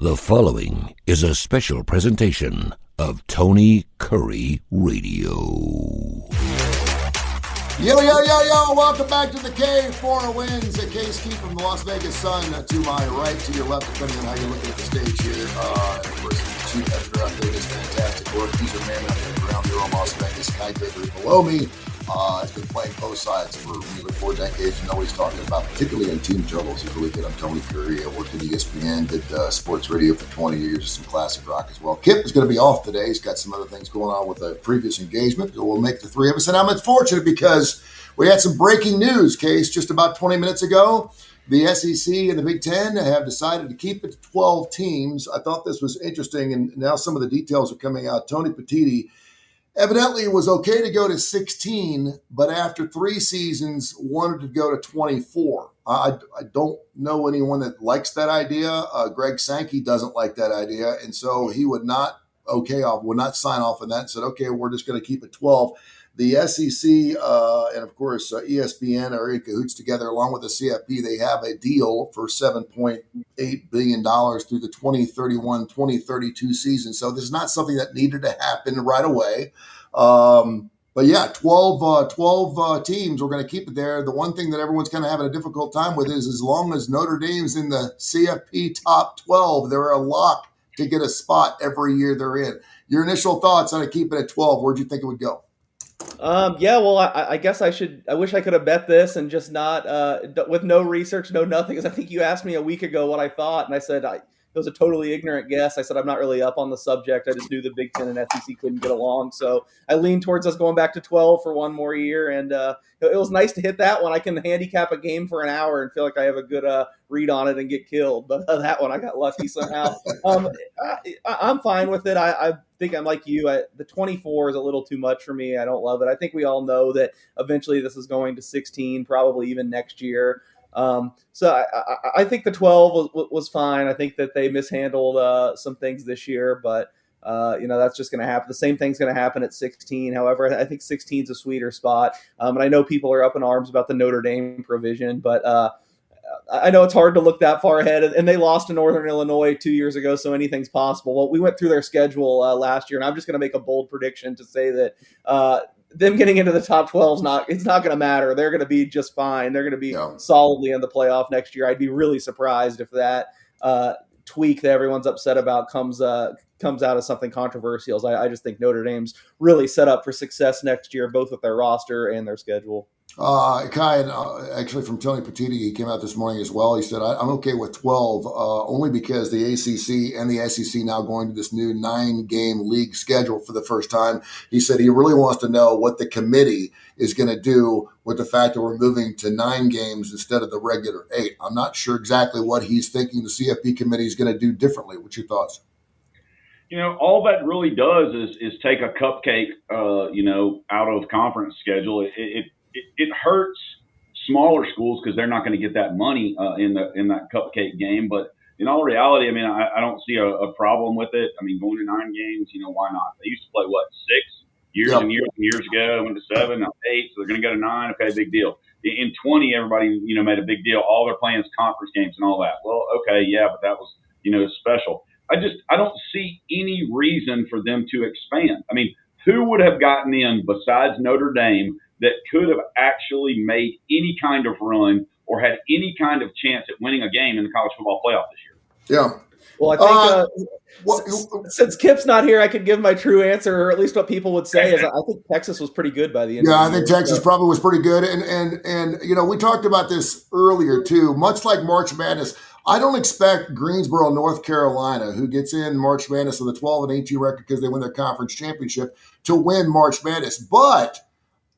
The following is a special presentation of Tony Kurre Radio. Yo, yo, yo, yo, welcome back to the K4Wins. Keefer from the Las Vegas Sun to my right, to your left, depending on how you're looking at the stage here. And of course, the chief editor out there does fantastic work. He's a man out there at ground zero in Las Vegas. Gregory below me has been playing both sides for nearly 4 decades. You know what he's talking about, particularly in team totals. He's really good. I'm Tony Kurre. I worked at ESPN, did sports radio for 20 years, some classic rock as well. Kip is going to be off today. He's got some other things going on with a previous engagement. So we'll make the three of us. And I'm unfortunate because we had some breaking news, Case, just about 20 minutes ago. The SEC and the Big Ten have decided to keep it to 12 teams. I thought this was interesting, and now some of the details are coming out. Tony Petitti evidently it was okay to go to 16, but after 3 seasons, wanted to go to 24. I don't know anyone that likes that idea. Greg Sankey doesn't like that idea, and so he would not sign off on that and said, okay, we're just going to keep it 12. The SEC and, of course, ESPN are in cahoots together along with the CFP. They have a deal for $7.8 billion through the 2031-2032 season. So this is not something that needed to happen right away. But, yeah, 12 teams, we're going to keep it there. The one thing that everyone's kind of having a difficult time with is as long as Notre Dame's in the CFP top 12, they're a lock to get a spot every year they're in. Your initial thoughts on it keeping it at 12, where'd you think it would go? I guess I wish I could have bet this and just not, with no research, no nothing. Because I think you asked me a week ago what I thought, and I said it was a totally ignorant guess. I said I'm not really up on the subject. I just knew the Big Ten and SEC couldn't get along. So I leaned towards us going back to 12 for one more year. And it was nice to hit that one. I can handicap a game for an hour and feel like I have a good read on it and get killed. But that one, I got lucky somehow. I'm fine with it. I think I'm like you. The 24 is a little too much for me. I don't love it. I think we all know that eventually this is going to 16, probably even next year. So I think the 12 was fine. I think that they mishandled some things this year, but that's just going to happen. The same thing's going to happen at 16. However, I think 16 is a sweeter spot. And I know people are up in arms about the Notre Dame provision, but I know it's hard to look that far ahead, and they lost to Northern Illinois 2 years ago, so anything's possible. Well, we went through their schedule last year, and I'm just going to make a bold prediction to say that them getting into the top 12 it's not going to matter. They're going to be just fine. They're going to be solidly in the playoff next year. I'd be really surprised if that tweak that everyone's upset about comes out of something controversial. I just think Notre Dame's really set up for success next year, both with their roster and their schedule. Kai, actually from Tony Petitti, he came out this morning as well. He said, I'm okay with 12, only because the ACC and the SEC now going to this new 9-game league schedule for the first time. He said he really wants to know what the committee is going to do with the fact that we're moving to 9 games instead of the regular 8. I'm not sure exactly what he's thinking the CFP committee is going to do differently. What's your thoughts? All that really does is take a cupcake, out of conference schedule. It hurts smaller schools because they're not going to get that money in that cupcake game. But in all reality, I don't see a problem with it. Going to 9 games, why not? They used to play 6 years and years and years ago. Went to 7, now 8, so they're going to go to 9. Okay, big deal. In 20, everybody made a big deal. All they're playing is conference games and all that. Well, okay, yeah, but that was special. I don't see any reason for them to expand. Who would have gotten in besides Notre Dame that could have actually made any kind of run or had any kind of chance at winning a game in the college football playoff this year? Yeah. Well, I think since Kip's not here, I could give my true answer, or at least what people would say is I think Texas was pretty good by the end. Yeah, I think Texas probably was pretty good. And we talked about this earlier too, much like March Madness. I don't expect Greensboro, North Carolina, who gets in March Madness with a 12-18 record because they win their conference championship, to win March Madness. But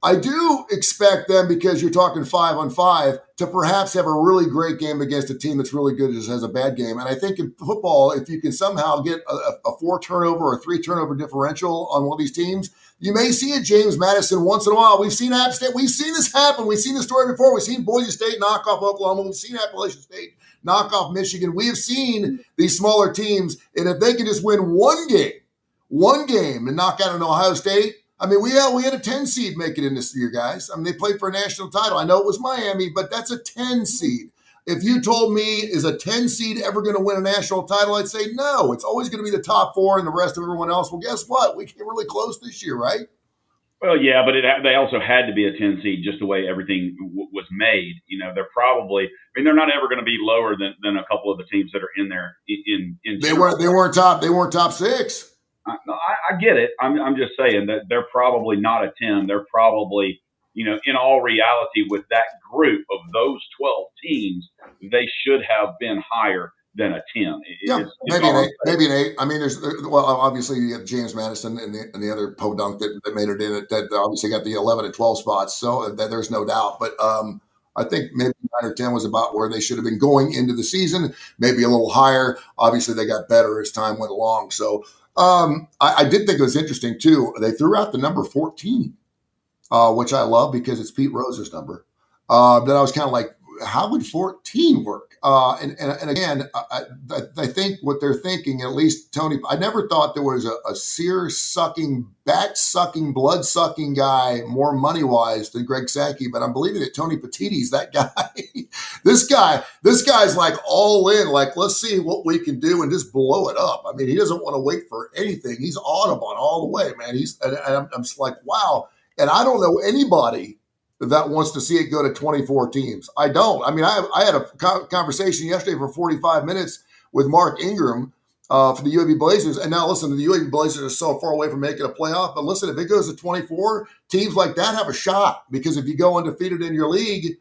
I do expect them, because you're talking 5-on-5, to perhaps have a really great game against a team that's really good and just has a bad game. And I think in football, if you can somehow get a 4-turnover or 3-turnover differential on one of these teams, you may see a James Madison once in a while. We've seen App State. We've seen this happen. We've seen the story before. We've seen Boise State knock off Oklahoma. We've seen Appalachian State knock off Michigan. We have seen these smaller teams, and if they can just win one game and knock out an Ohio State, we had a 10 seed make it in this year, guys. They played for a national title. I know it was Miami, but that's a 10 seed. If you told me, is a 10 seed ever going to win a national title? I'd say no. It's always going to be the top four and the rest of everyone else. Well, guess what? We came really close this year, right? Well, yeah, but they also had to be a 10 seed just the way everything was made. They're probably, they're not ever going to be lower than a couple of the teams that are in there. They weren't top six. I get it. I'm just saying that they're probably not a 10. They're probably, in all reality, with that group of those 12 teams, they should have been higher than a 10. Maybe an 8. I mean, obviously you have James Madison and the other podunk that made it in it, that obviously got the 11 and 12 spots. So there's no doubt. But I think maybe 9 or 10 was about where they should have been going into the season, maybe a little higher. Obviously they got better as time went along. So I did think it was interesting too. They threw out the number 14, which I love because it's Pete Rose's number. Then I was kind of like, how would 14 work? And again, I think what they're thinking, at least Tony, I never thought there was a sear-sucking, bat-sucking, blood-sucking guy more money-wise than Greg Sankey, but I'm believing that Tony Petitti's that guy. This guy's like all in, like, let's see what we can do and just blow it up. I mean, he doesn't want to wait for anything. He's Audubon all the way, man. I'm just like, wow. And I don't know anybody that wants to see it go to 24 teams. I don't. I mean, I had a conversation yesterday for 45 minutes with Mark Ingram for the UAB Blazers. And now listen, the UAB Blazers are so far away from making a playoff. But listen, if it goes to 24, teams like that have a shot. Because if you go undefeated in your league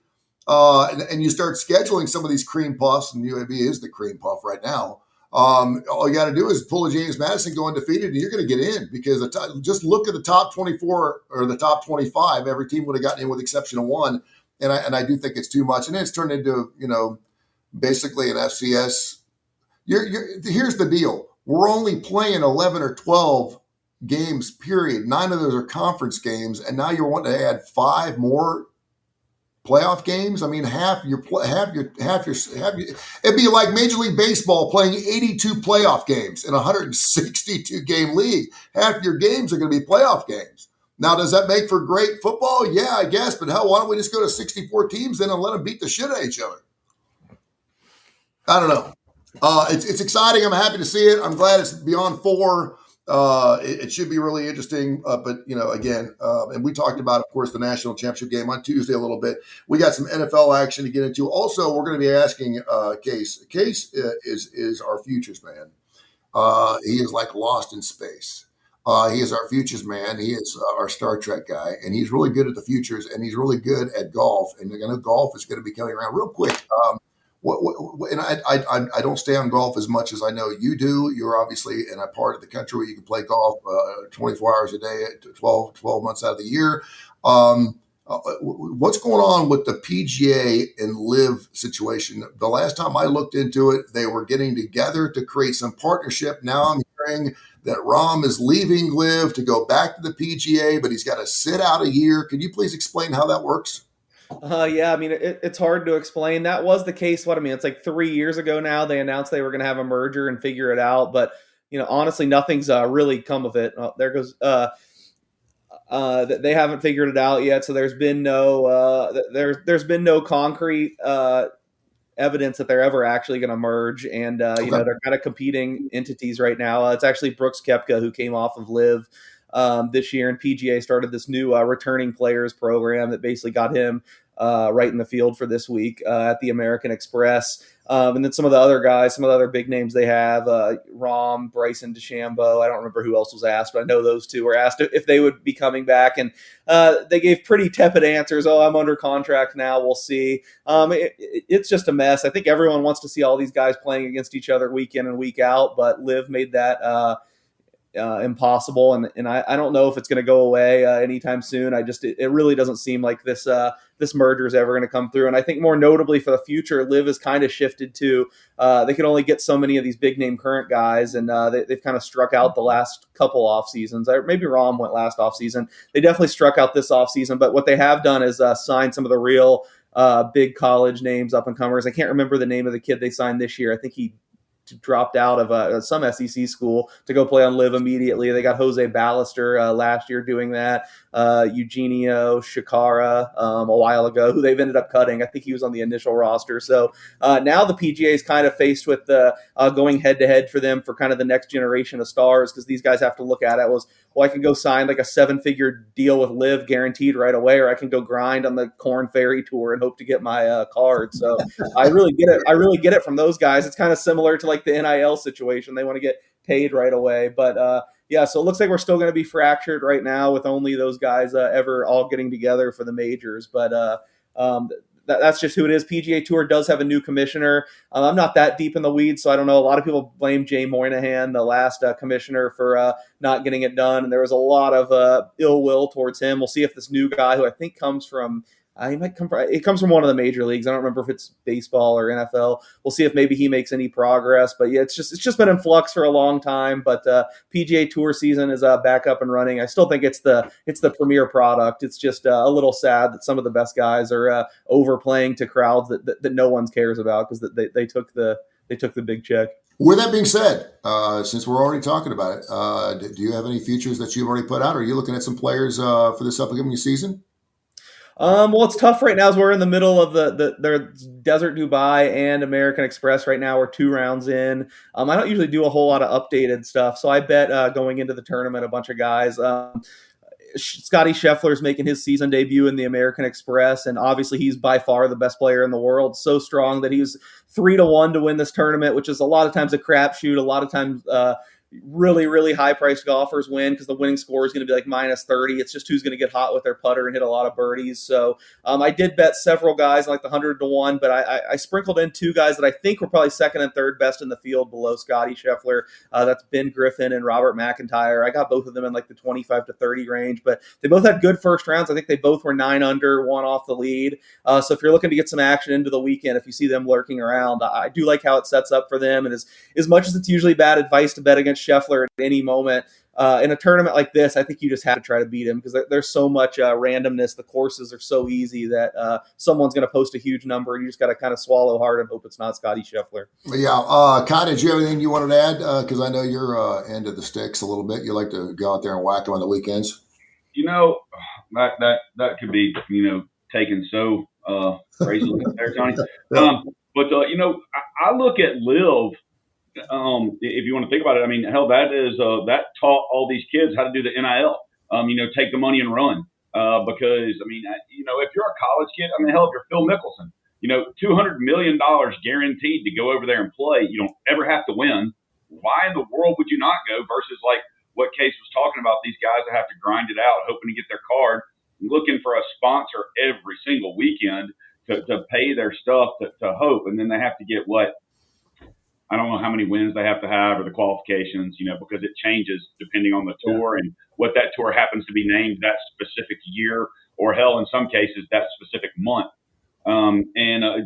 and you start scheduling some of these cream puffs, and UAB is the cream puff right now, all you got to do is pull a James Madison, go undefeated, and you're going to get in, because just look at the top 24 or the top 25. Every team would have gotten in with the exception of one. And I do think it's too much. And then it's turned into, basically an FCS. Here's the deal. We're only playing 11 or 12 games, period. 9 of those are conference games. And now you're wanting to add 5 more playoff games. I mean, it'd be like Major League Baseball playing 82 playoff games in a 162 game league. Half your games are going to be playoff games. Now, does that make for great football? Yeah, I guess. But hell, why don't we just go to 64 teams then and let them beat the shit out of each other? I don't know. It's exciting. I'm happy to see it. I'm glad it's beyond 4. It should be really interesting. But, again, and we talked about, of course, the national championship game on Tuesday a little bit. We got some NFL action to get into. Also, we're going to be asking Case. Case is our futures man. He is like lost in space. He is our futures man. He is our Star Trek guy, and he's really good at the futures, and he's really good at golf. And I know golf is going to be coming around real quick. And I don't stay on golf as much as I know you do. You're obviously in a part of the country where you can play golf 24 hours a day, 12 months out of the year. What's going on with the PGA and LIV situation? The last time I looked into it, they were getting together to create some partnership. Now I'm hearing that Rahm is leaving LIV to go back to the PGA, but he's got to sit out a year. Can you please explain how that works? Yeah, I mean, it's hard to explain. That was the case. It's like 3 years ago now. They announced they were going to have a merger and figure it out. But, honestly, nothing's really come of it. There goes. They haven't figured it out yet. So there's been no there's been no concrete evidence that they're ever actually going to merge. And, they're kind of competing entities right now. It's actually Brooks Koepka who came off of LIV this year, and PGA started this new returning players program that basically got him right in the field for this week at the American Express. And then some of the other guys, some of the other big names they have, Rahm, Bryson DeChambeau. I don't remember who else was asked, but I know those two were asked if they would be coming back. And they gave pretty tepid answers. Oh, I'm under contract now. We'll see. It's just a mess. I think everyone wants to see all these guys playing against each other week in and week out, but LIV made that impossible, and I don't know if it's going to go away anytime soon. It really doesn't seem like this merger is ever going to come through. And I think more notably for the future, LIV has kind of shifted to they can only get so many of these big name current guys, and they've kind of struck out the last couple off seasons. Maybe Rahm went last off season. They definitely struck out this off season, but what they have done is sign some of the real big college names, up and comers. I can't remember the name of the kid they signed this year. I think he dropped out of some SEC school to go play on Live immediately. They got Jose Ballester last year doing that. Eugenio Shikara a while ago, who they've ended up cutting. I think he was on the initial roster. So now the PGA is kind of faced with going head-to-head for them for kind of the next generation of stars, because these guys have to look at it was, well, I can go sign like a 7-figure deal with Live guaranteed right away, or I can go grind on the Corn Ferry Tour and hope to get my card. So I really get it. I really get it from those guys. It's kind of similar to like the NIL situation. They want to get paid right away. But yeah, so it looks like we're still going to be fractured right now with only those guys ever all getting together for the majors. But that's just who it is. PGA Tour does have a new commissioner. I'm not that deep in the weeds, so I don't know. A lot of people blame Jay Moynihan, the last commissioner, for not getting it done. And there was a lot of ill will towards him. We'll see if this new guy, who I think comes from it comes from one of the major leagues. I don't remember if it's baseball or NFL. We'll see if maybe he makes any progress. But yeah, it's just been in flux for a long time. But PGA Tour season is back up and running. I still think it's the premier product. It's just a little sad that some of the best guys are overplaying to crowds that no one cares about, because they took the big check. With that being said, since we're already talking about it, do you have any futures that you've already put out? Are you looking at some players for this upcoming season? Well, it's tough right now as we're in the middle of their Desert Dubai and American Express right now. We're 2 rounds in. I don't usually do a whole lot of updated stuff, so I bet going into the tournament a bunch of guys. Scotty Scheffler's making his season debut in the American Express, and obviously he's by far the best player in the world. So strong that he's 3-1 to win this tournament, which is a lot of times a crapshoot. A lot of times really, really high-priced golfers win because the winning score is going to be like -30. It's just who's going to get hot with their putter and hit a lot of birdies. So I did bet several guys like the 100-1, but I sprinkled in 2 guys that I think were probably second and third best in the field below Scotty Scheffler. That's Ben Griffin and Robert McIntyre. I got both of them in like the 25 to 30 range, but they both had good first rounds. I think they both were 9 under, 1 off the lead. So if you're looking to get some action into the weekend, if you see them lurking around, I do like how it sets up for them. And as much as it's usually bad advice to bet against Scheffler at any moment, in a tournament like this, I think you just have to try to beat him, because there's so much randomness. The courses are so easy that someone's going to post a huge number, and you just got to kind of swallow hard and hope it's not Scotty Scheffler. Yeah. Kai, did you have anything you wanted to add? Because I know you're into the sticks a little bit. You like to go out there and whack them on the weekends. That could be, taken so crazily there, Tony. But I look at Liv. If you want to think about it, I mean, hell, that taught all these kids how to do the NIL. Take the money and run. Because I mean, if you're a college kid, I mean, hell, if you're Phil Mickelson, $200 million guaranteed to go over there and play. You don't ever have to win. Why in the world would you not go? Versus like what Case was talking about, these guys that have to grind it out, hoping to get their card, looking for a sponsor every single weekend to pay their stuff to hope, and then they have to get what. I don't know how many wins they have to have or the qualifications, because it changes depending on the tour and what that tour happens to be named that specific year, or hell, in some cases, that specific month.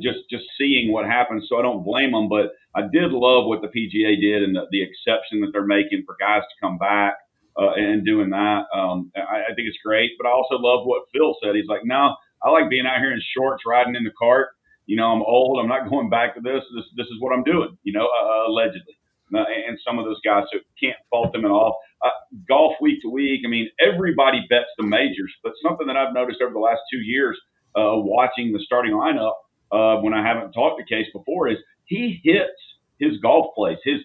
Just seeing what happens. So I don't blame them, but I did love what the PGA did and the exception that they're making for guys to come back and doing that. I think it's great, but I also love what Phil said. He's like, no, I like being out here in shorts, riding in the cart. I'm old. I'm not going back to this. This is what I'm doing, allegedly. And some of those guys, so can't fault them at all. Golf week to week, I mean, everybody bets the majors. But something that I've noticed over the last 2 years watching the starting lineup when I haven't talked to Case before is he hits his golf plays, his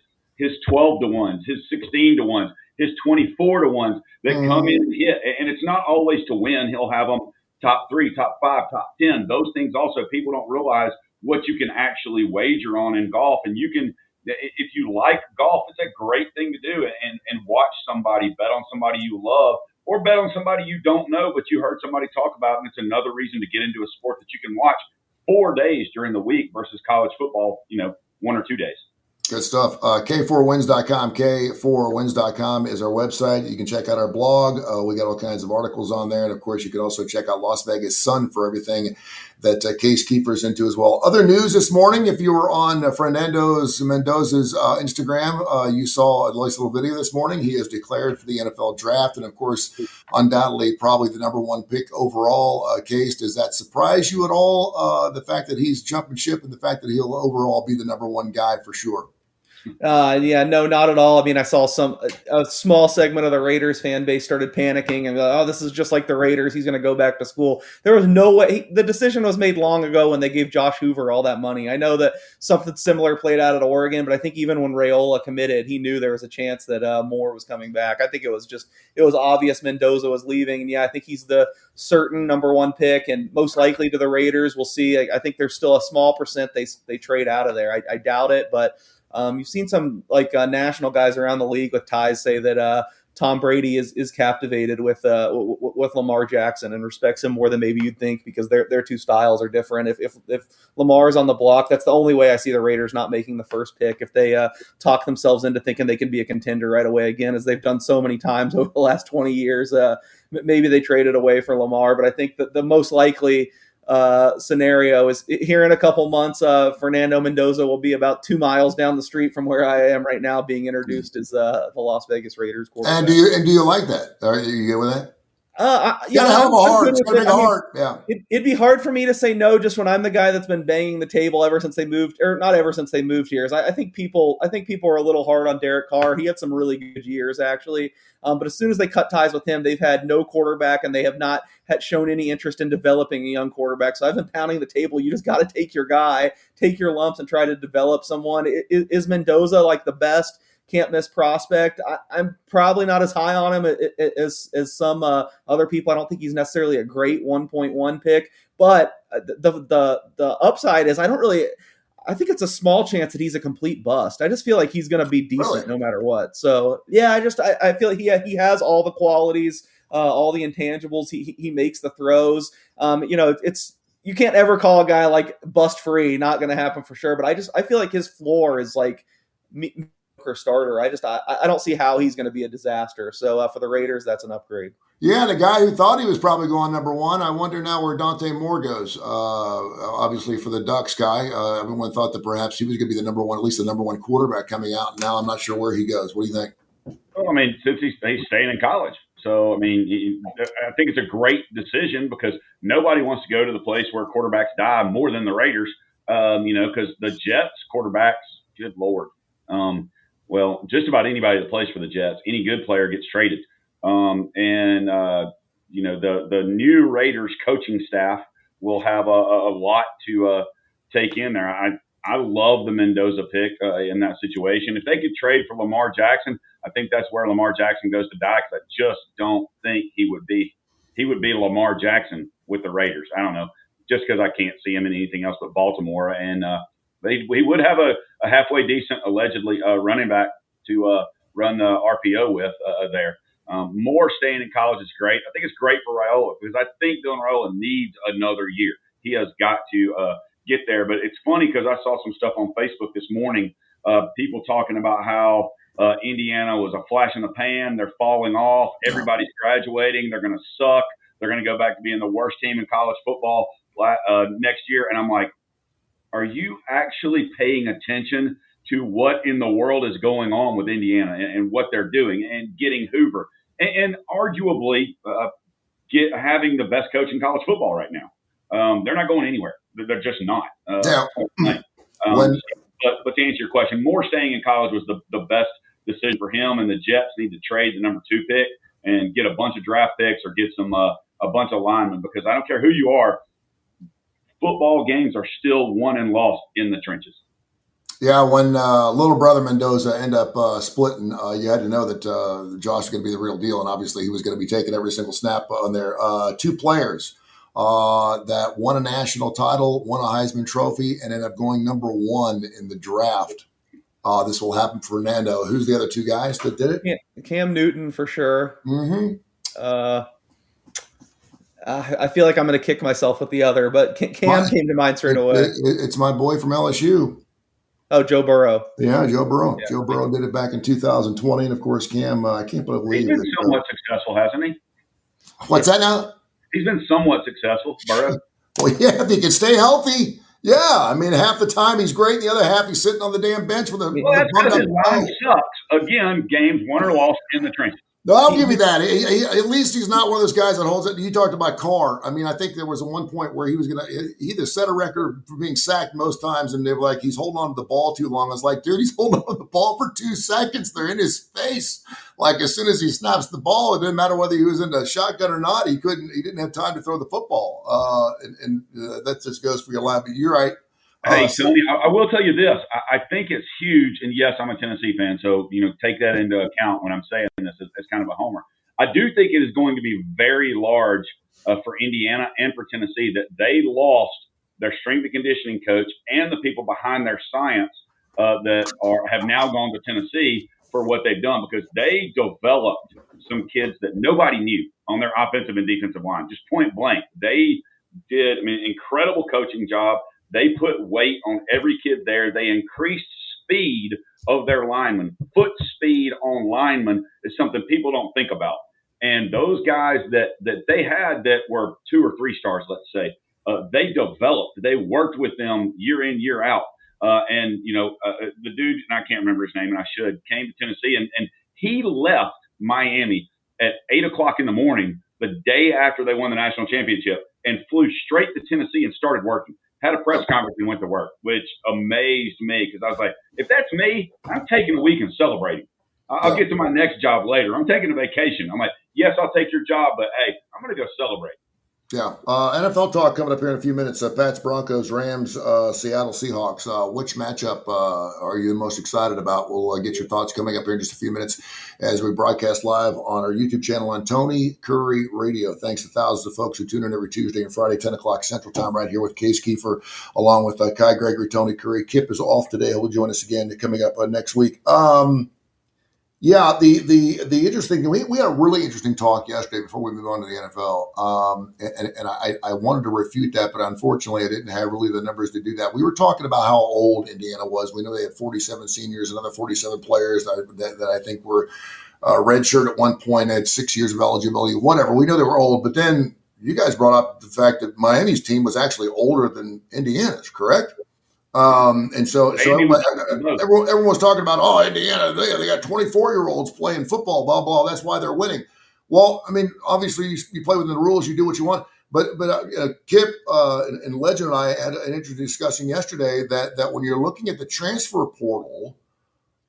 12-1s, his 16-1s, his 24-1s that come in and hit. And it's not always to win. He'll have them top 3, top 5, top 10. Those things also, people don't realize what you can actually wager on in golf. And you can, if you like golf, it's a great thing to do and watch somebody, bet on somebody you love, or bet on somebody you don't know, but you heard somebody talk about, and it's another reason to get into a sport that you can watch 4 days during the week versus college football, 1 or 2 days. Good stuff. K4Wins.com. K4Wins.com is our website. You can check out our blog. We got all kinds of articles on there. And, of course, you can also check out Las Vegas Sun for everything that Case Keefer's into as well. Other news this morning, if you were on Fernando Mendoza's Instagram, you saw a nice little video this morning. He is declared for the NFL draft. And, of course, undoubtedly probably the number 1 pick overall. Case, does that surprise you at all, the fact that he's jumping ship and the fact that he'll overall be the number 1 guy for sure? Yeah, no, not at all. I mean, I saw a small segment of the Raiders fan base started panicking and oh, this is just like the Raiders. He's going to go back to school. There was no way. The decision was made long ago when they gave Josh Hoover all that money. I know that something similar played out at Oregon, but I think even when Raiola committed, he knew there was a chance that Moore was coming back. I think it was obvious Mendoza was leaving, and yeah, I think he's the certain number one pick and most likely to the Raiders. We'll see. I think there's still a small percent they trade out of there. I doubt it, but. You've seen some national guys around the league with ties say that Tom Brady is captivated with Lamar Jackson and respects him more than maybe you'd think because their two styles are different. If Lamar's on the block, that's the only way I see the Raiders not making the first pick. If they talk themselves into thinking they can be a contender right away again, as they've done so many times over the last 20 years, maybe they traded away for Lamar. But I think that the most likely scenario is here in a couple months. Fernando Mendoza will be about 2 miles down the street from where I am right now, being introduced as the Las Vegas Raiders quarterback. And do you like that? Are you good with that? It's gotta be hard. Yeah, it'd be hard for me to say no just when I'm the guy that's been banging the table ever since they moved, or not ever since they moved here. I think people are a little hard on Derek Carr. He had some really good years actually, but as soon as they cut ties with him, they've had no quarterback, and they have not had shown any interest in developing a young quarterback. So I've been pounding the table. You just got to take your guy, take your lumps, and try to develop someone. Is Mendoza like the best can't miss prospect? I'm probably not as high on him as some other people. I don't think he's necessarily a great 1.1 pick, but the upside is I think it's a small chance that he's a complete bust. I just feel like he's going to be decent no matter what. So yeah, I feel like he has all the qualities, all the intangibles. He makes the throws. You can't ever call a guy like bust free. Not going to happen for sure. But I feel like his floor is like starter. I don't see how he's going to be a disaster. So for the Raiders, that's an upgrade. Yeah, the guy who thought he was probably going number one, I wonder now where Dante Moore goes. Obviously for the Ducks guy, everyone thought that perhaps he was going to be the number one, at least the number one quarterback coming out. Now I'm not sure where he goes. What do you think? Well, I mean, since he's staying in college. So, I mean, I think it's a great decision because nobody wants to go to the place where quarterbacks die more than the Raiders, because the Jets quarterbacks, good Lord. Well, just about anybody that plays for the Jets, any good player gets traded. The new Raiders coaching staff will have a lot to take in there. I love the Mendoza pick in that situation. If they could trade for Lamar Jackson, I think that's where Lamar Jackson goes to die because I just don't think he would be Lamar Jackson with the Raiders. I don't know, just because I can't see him in anything else but Baltimore. And we would have a halfway decent, allegedly, running back to run the RPO with there. Moore staying in college is great. I think it's great for Raiola because I think Dylan Raiola needs another year. He has got to get there. But it's funny because I saw some stuff on Facebook this morning, people talking about how Indiana was a flash in the pan. They're falling off. Everybody's graduating. They're going to suck. They're going to go back to being the worst team in college football next year. And I'm like, are you actually paying attention to what in the world is going on with Indiana and what they're doing and getting Hoover and arguably having the best coach in college football right now? They're not going anywhere. They're just not. But to answer your question, Moore staying in college was the best decision for him, and the Jets need to trade the number 2 pick and get a bunch of draft picks or get some a bunch of linemen because I don't care who you are, football games are still won and lost in the trenches. Yeah, when little brother Mendoza ended up splitting, you had to know that Josh was going to be the real deal, and obviously he was going to be taking every single snap on there. 2 players that won a national title, won a Heisman Trophy, and ended up going number 1 in the draft. This will happen for Fernando. Who's the other 2 guys that did it? Yeah, Cam Newton for sure. Mm-hmm. I feel like I'm going to kick myself with the other, but Cam came to mind straight away. It's my boy from LSU. Oh, Joe Burrow. Yeah, Joe Burrow. Yeah. Joe Burrow did it back in 2020. And, of course, Cam, I can't believe he's been somewhat successful, hasn't he? What's that now? He's been somewhat successful, Burrow. Well, yeah, if he can stay healthy. Yeah, I mean, half the time he's great. The other half he's sitting on the damn bench with a Well, that's because his line sucks. Again, games won or lost in the trenches. No, I'll give you that. At least he's not one of those guys that holds it. You talked about Carr. I mean, I think there was one point where he was going to either set a record for being sacked most times, and they were like, he's holding on to the ball too long. I was like, dude, he's holding on to the ball for 2 seconds. They're in his face. Like, as soon as he snaps the ball, it didn't matter whether he was in the shotgun or not. He didn't have time to throw the football. That just goes for your line. But you're right. Hey, Tony, I will tell you this. I think it's huge, and yes, I'm a Tennessee fan, so take that into account when I'm saying this as kind of a homer. I do think it is going to be very large for Indiana and for Tennessee that they lost their strength and conditioning coach and the people behind their science have now gone to Tennessee for what they've done, because they developed some kids that nobody knew on their offensive and defensive line, just point blank. They did, incredible coaching job. They put weight on every kid there. They increased speed of their linemen. Foot speed on linemen is something people don't think about. And those guys that they had that were 2 or 3 stars, let's say, they developed. They worked with them year in, year out. The dude, and I can't remember his name, and I should, came to Tennessee, and he left Miami at 8 o'clock in the morning the day after they won the national championship and flew straight to Tennessee and started working. Had a press conference and went to work, which amazed me, because I was like, if that's me, I'm taking a week and celebrating. I'll get to my next job later. I'm taking a vacation. I'm like, yes, I'll take your job, but hey, I'm going to go celebrate. Yeah. NFL talk coming up here in a few minutes. Pats, Broncos, Rams, Seattle Seahawks. Which matchup are you most excited about? We'll get your thoughts coming up here in just a few minutes as we broadcast live on our YouTube channel on Tony Curry Radio. Thanks to thousands of folks who tune in every Tuesday and Friday, 10 o'clock Central Time, right here with Case Keefer, along with Kai Gregory, Tony Curry. Kip is off today. He'll join us again coming up next week. Yeah, the interesting thing, we had a really interesting talk yesterday before we move on to the NFL, and I wanted to refute that, but unfortunately I didn't have really the numbers to do that. We were talking about how old Indiana was. We know they had 47 seniors, another 47 players that I think were redshirt at one point, had 6 years of eligibility, whatever. We know they were old, but then you guys brought up the fact that Miami's team was actually older than Indiana's, correct? And so everyone was talking about, Indiana, they got 24-year-olds playing football, blah, blah. That's why they're winning. Well, obviously you play within the rules, you do what you want. But Kip and Legend and I had an interesting discussion yesterday that when you're looking at the transfer portal,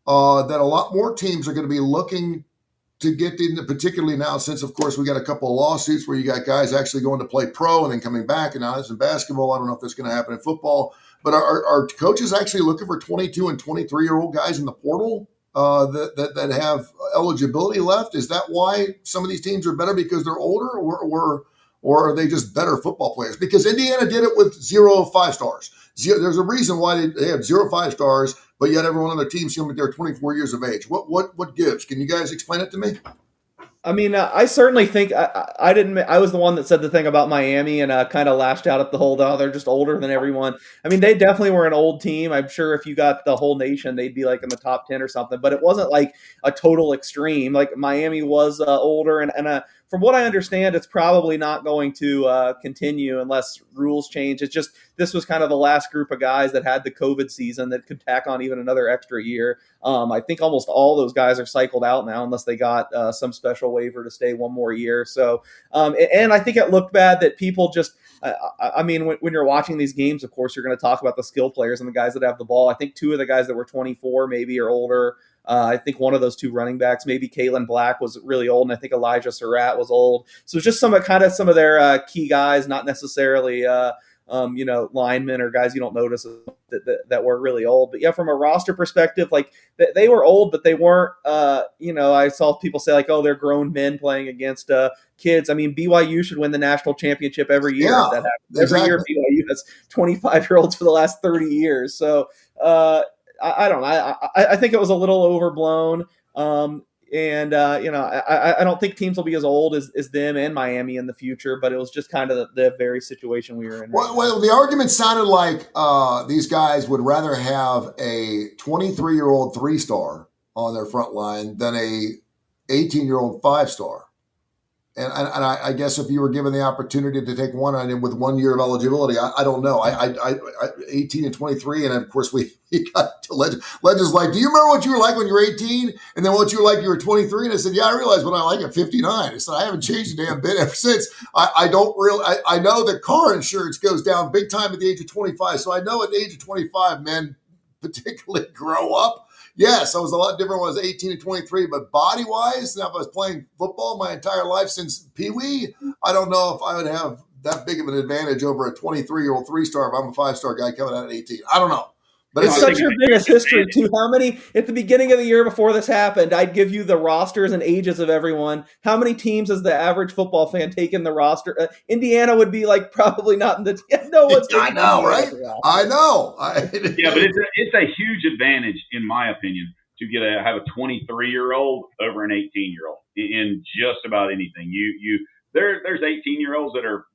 that a lot more teams are going to be looking to get into, particularly now, since, of course, we got a couple of lawsuits where you got guys actually going to play pro and then coming back. And now this in basketball. I don't know if that's going to happen in football. But are coaches actually looking for 22 and 23-year-old guys in the portal that have eligibility left? Is that why some of these teams are better, because they're older, or are they just better football players? Because Indiana did it with 0 5 stars. There's a reason why they have 0 5 stars, but yet everyone on their team seems like they're 24 years of age. What gives? Can you guys explain it to me? I certainly think I was the one that said the thing about Miami and kind of lashed out at the whole, they're just older than everyone. They definitely were an old team. I'm sure if you got the whole nation, they'd be like in the top 10 or something, but it wasn't like a total extreme. Like Miami was older, and from what I understand, it's probably not going to continue unless rules change. It's just, this was kind of the last group of guys that had the COVID season that could tack on even another extra year. I think almost all those guys are cycled out now, unless they got some special waiver to stay one more year. So, and I think it looked bad that people just, when you're watching these games, of course, you're going to talk about the skill players and the guys that have the ball. I think 2 of the guys that were 24 maybe or older. I think one of those 2 running backs, maybe Kalen Black, was really old, and I think Elijah Surratt was old. So it's just some of their key guys, not necessarily linemen or guys you don't notice that were really old. But yeah, from a roster perspective, like they were old, but they weren't. I saw people say like, they're grown men playing against kids. BYU should win the national championship every year. Yeah, that happens. Every year BYU has 25-year-olds for the last 30 years. So. I don't know. I think it was a little overblown. I don't think teams will be as old as them and Miami in the future, but it was just kind of the very situation we were in. Well, the argument sounded like these guys would rather have a 23-year-old 3-star on their front line than a 18-year-old 5-star. And I guess if you were given the opportunity to take one on him with 1 year of eligibility, I don't know. I 18 and 23, and of course we got to Legends like, do you remember what you were like when you were 18, and then what you were like when you were 23? And I said, yeah, I realized what I like at 59. I said, I haven't changed a damn bit ever since. I know that car insurance goes down big time at the age of 25. So I know at the age of 25, men particularly grow up. Yes, I was a lot different when I was 18 and 23, but body-wise, now if I was playing football my entire life since Pee-wee, I don't know if I would have that big of an advantage over a 23-year-old three-star if I'm a five-star guy coming out at 18. I don't know. But It's such your biggest history, too. How many, at the beginning of the year before this happened, I'd give you the rosters and ages of everyone. How many teams has the average football fan taken the roster? Indiana would be like probably not in the no one's I know, right? I know. Yeah, but it's a huge advantage, in my opinion, to have a 23-year-old over an 18-year-old in just about anything. There's 18-year-olds that are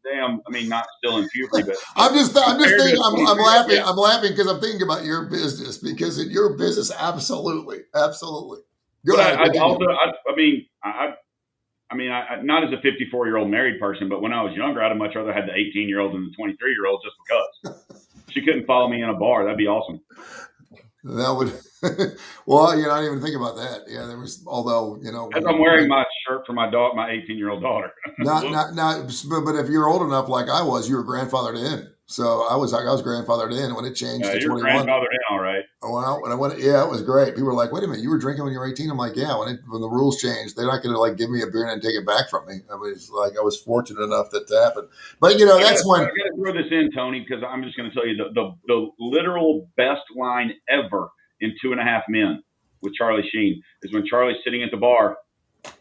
not still in puberty, but I'm just thinking. I'm laughing. Yeah. I'm laughing because I'm thinking about your business. Because in your business, absolutely. Go ahead. Not as a 54-year-old married person, but when I was younger, I'd have much rather had the 18-year-old than the 23-year-old just because she couldn't follow me in a bar. That'd be awesome. That would, well, I didn't even think about that. Yeah, there was, although, as I'm wearing my shirt for my 18-year-old daughter. But if you're old enough like I was, you were grandfathered in. So I was grandfathered in when it changed to 21. You're grandfathered in, all right. Well, when I went, yeah, it was great. People were like, "Wait a minute, you were drinking when you were 18?" I'm like, "Yeah." When the rules changed, they're not going to give me a beer and then take it back from me. I mean, it's like I was fortunate enough that to happen. But that's when I got to throw this in, Tony, because I'm just going to tell you the literal best line ever in 2.5 Men with Charlie Sheen is when Charlie's sitting at the bar,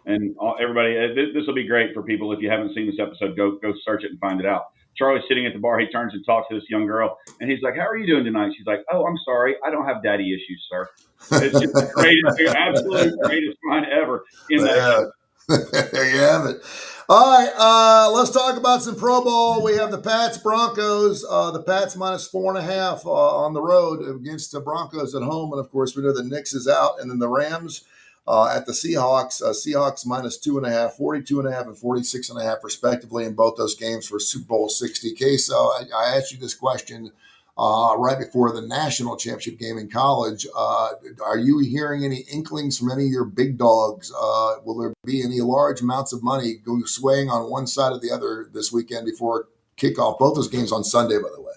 and everybody. This will be great for people if you haven't seen this episode. Go search it and find it out. Charlie's sitting at the bar. He turns and talks to this young girl, and he's like, "How are you doing tonight?" She's like, "Oh, I'm sorry. I don't have daddy issues, sir." It's just the greatest, absolute greatest line ever in that. There you have it. All right, let's talk about some Pro Bowl. We have the Pats Broncos. The Pats -4.5 on the road against the Broncos at home, and of course we know the Knicks is out, and then the Rams at the Seahawks. Seahawks -2.5, 42.5, and 46.5 respectively in both those games for Super Bowl 60. So I asked you this question right before the national championship game in college. Are you hearing any inklings from any of your big dogs? Will there be any large amounts of money swaying on one side or the other this weekend before kickoff? Both those games on Sunday, by the way.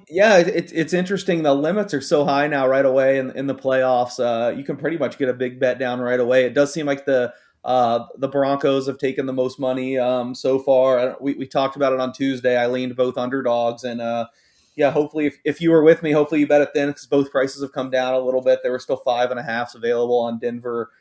Yeah, it's interesting. The limits are so high now right away in the playoffs. You can pretty much get a big bet down right away. It does seem like the Broncos have taken the most money so far. We talked about it on Tuesday. I leaned both underdogs, and hopefully if you were with me, hopefully you bet it then because both prices have come down a little bit. There were still 5.5s available on Denver.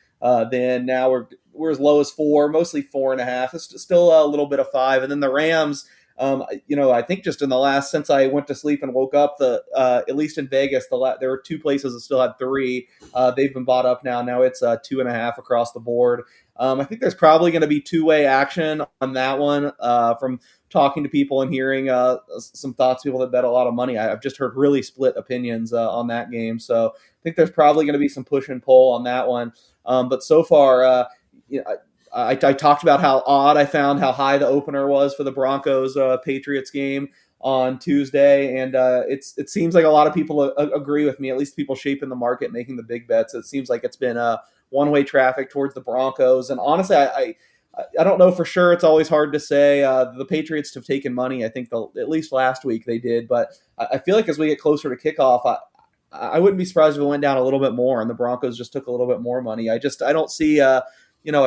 Then now we're as low as 4, mostly 4.5. It's still a little bit of 5, and then the Rams. I think just in the last, since I went to sleep and woke up, at least in Vegas, there were 2 places that still had 3. They've been bought up now. Now it's 2.5 across the board. I think there's probably going to be 2-way action on that one from talking to people and hearing some thoughts, people that bet a lot of money. I've just heard really split opinions on that game. So I think there's probably going to be some push and pull on that one. But so far, I talked about how odd I found how high the opener was for the Broncos Patriots game on Tuesday, and it seems like a lot of people agree with me. At least people shaping the market, making the big bets. It seems like it's been one-way traffic towards the Broncos, and honestly, I don't know for sure. It's always hard to say. The Patriots have taken money. I think at least last week they did, but I feel like as we get closer to kickoff, I wouldn't be surprised if it went down a little bit more, and the Broncos just took a little bit more money. I don't see a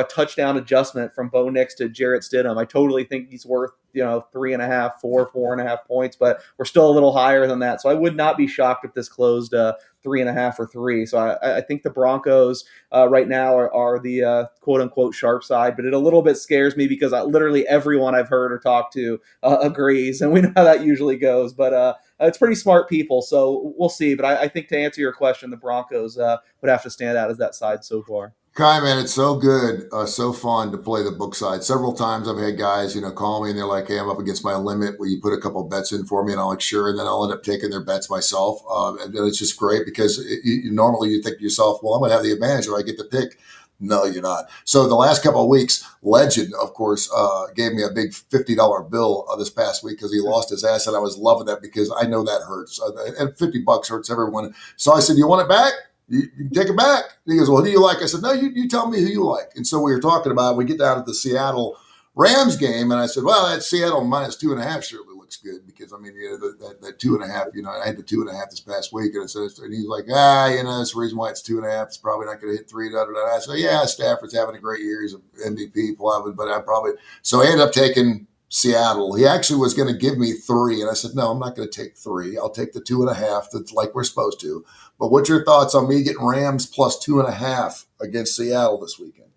touchdown adjustment from Bo Nix to Jarrett Stidham. I totally think he's worth, 3.5, 4.5 points, but we're still a little higher than that. So I would not be shocked if this closed 3.5 or 3. So I think the Broncos right now are the quote unquote sharp side, but it a little bit scares me because literally everyone I've heard or talked to agrees, and we know how that usually goes. But it's pretty smart people, so we'll see. But I think to answer your question, the Broncos would have to stand out as that side so far. Kai, man, it's so good, so fun to play the book side. Several times I've had guys, call me and they're like, "Hey, I'm up against my limit. Will you put a couple bets in for me?" And I'm like, "Sure." And then I'll end up taking their bets myself. And it's just great because normally you think to yourself, "Well, I'm going to have the advantage if I get to pick No, you're not. So the last couple of weeks, Legend, of course, gave me a big $50 bill this past week because he lost his ass, and I was loving that because I know that hurts. And $50 hurts everyone. So I said, "You want it back? You can take it back." And he goes, "Well, who do you like?" I said, "No, you tell me who you like." And so we were talking about it. We get down to the Seattle Rams game, and I said, "Well, that Seattle -2.5 surely looks good because I mean, that 2.5. I had the 2.5 this past week, and he's like, that's the reason why it's 2.5. It's probably not going to hit 3. Da, da, da. I said, yeah, Stafford's having a great year. He's an MVP, probably, but I probably so I ended up taking Seattle. He actually was going to give me 3, and I said, no, I'm not going to take 3. I'll take the 2.5. That's like we're supposed to. But what's your thoughts on me getting Rams +2.5 against Seattle this weekend?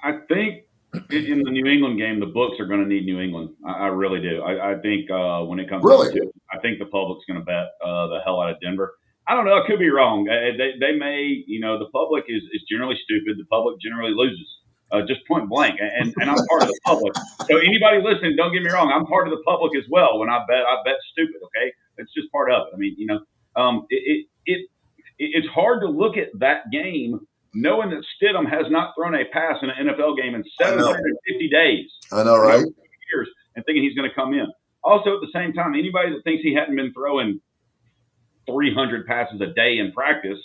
I think in the New England game, the books are going to need New England. I really do. I think when it comes down to it, I think the public's going to bet the hell out of Denver. I don't know. I could be wrong. They may, the public is generally stupid. The public generally loses, just point blank. And I'm part of the public. So anybody listening, don't get me wrong. I'm part of the public as well. When I bet stupid. Okay, it's just part of it. I mean, it's hard to look at that game knowing that Stidham has not thrown a pass in an NFL game in 750 days. I know, right? Years, and thinking he's going to come in. Also, at the same time, anybody that thinks he hadn't been throwing 300 passes a day in practice,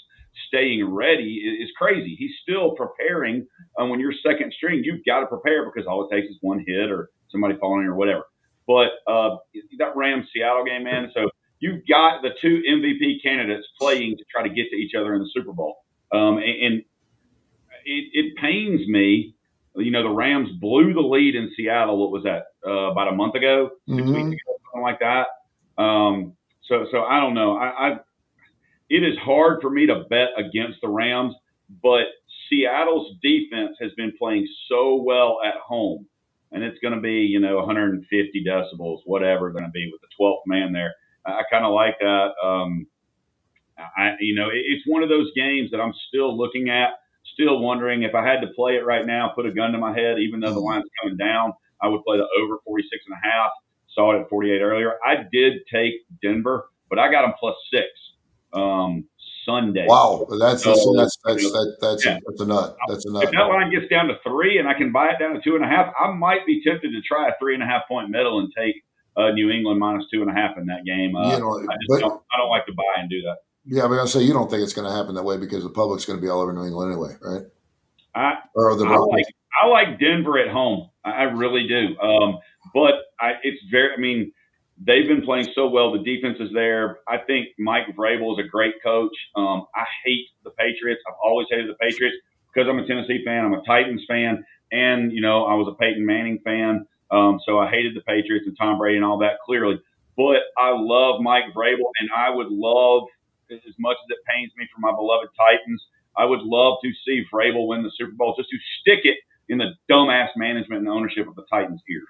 staying ready, is crazy. He's still preparing. When you're second string, you've got to prepare because all it takes is one hit or somebody falling or whatever. But that Rams-Seattle game, man, so you've got the 2 MVP candidates playing to try to get to each other in the Super Bowl. And it pains me. The Rams blew the lead in Seattle. What was that? About a month ago, 6 weeks ago, something like that. So I don't know. It is hard for me to bet against the Rams, but Seattle's defense has been playing so well at home, and it's going to be 150 decibels, whatever it's going to be with the 12th man there. I kind of like that. It's one of those games that I'm still looking at. Still wondering if I had to play it right now, put a gun to my head, even though the line's coming down, I would play the over 46.5. Saw it at 48 earlier. I did take Denver, but I got them +6 Sunday. Wow, that's a nut. That's a nut. If that line gets down to 3 and I can buy it down to 2.5, I might be tempted to try a 3.5 point middle and take New England -2.5 in that game. I don't like to buy and do that. Yeah, but I'll say you don't think it's going to happen that way because the public's going to be all over New England anyway, right? I like Denver at home. I really do. But they've been playing so well. The defense is there. I think Mike Vrabel is a great coach. I hate the Patriots. I've always hated the Patriots because I'm a Tennessee fan. I'm a Titans fan. And, I was a Peyton Manning fan. So I hated the Patriots and Tom Brady and all that clearly. But I love Mike Vrabel, and I would love, as much as it pains me for my beloved Titans, I would love to see Vrabel win the Super Bowl just to stick it in the dumbass management and ownership of the Titans here.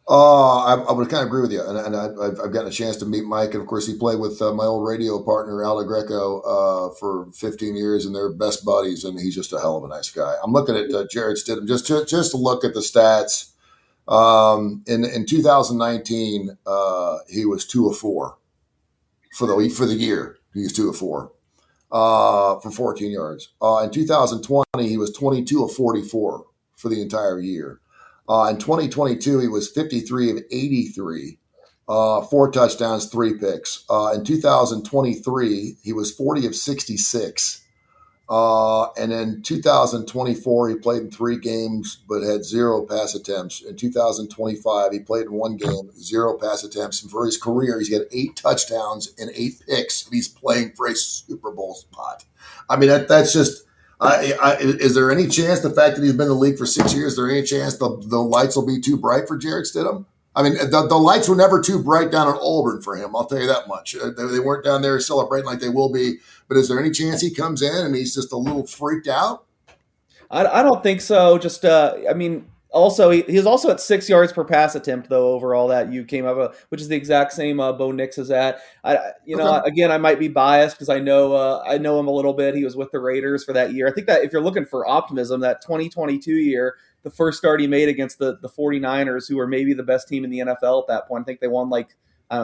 I would kind of agree with you, and I've gotten a chance to meet Mike, and of course he played with my old radio partner Aldo Greco for 15 years, and they're best buddies, and he's just a hell of a nice guy. I'm looking at Jared Stidham just to look at the stats. In 2019, he was 2 of 4 for the year. He was 2 of 4 for 14 yards. In 2020, he was 22 of 44 for the entire year. In 2022, he was 53 of 83, 4 touchdowns, 3 picks. In 2023, he was 40 of 66. And in 2024, he played in 3 games, but had 0 pass attempts. In 2025, he played in 1 game, 0 pass attempts. And for his career, he's got 8 touchdowns and 8 picks. And he's playing for a Super Bowl spot. I mean, that's just, is there any chance the fact that he's been in the league for 6 years, is there any chance the lights will be too bright for Jared Stidham? I mean, the lights were never too bright down at Auburn for him. I'll tell you that much. They weren't down there celebrating like they will be. But is there any chance he comes in and he's just a little freaked out? I don't think so. Just, also he's also at 6 yards per pass attempt though overall that you came up with, which is the exact same Bo Nix is at. Again, I might be biased because I know him a little bit. He was with the Raiders for that year. I think that if you're looking for optimism, that 2022 year, the first start he made against the 49ers, who were maybe the best team in the NFL at that point. I think they won like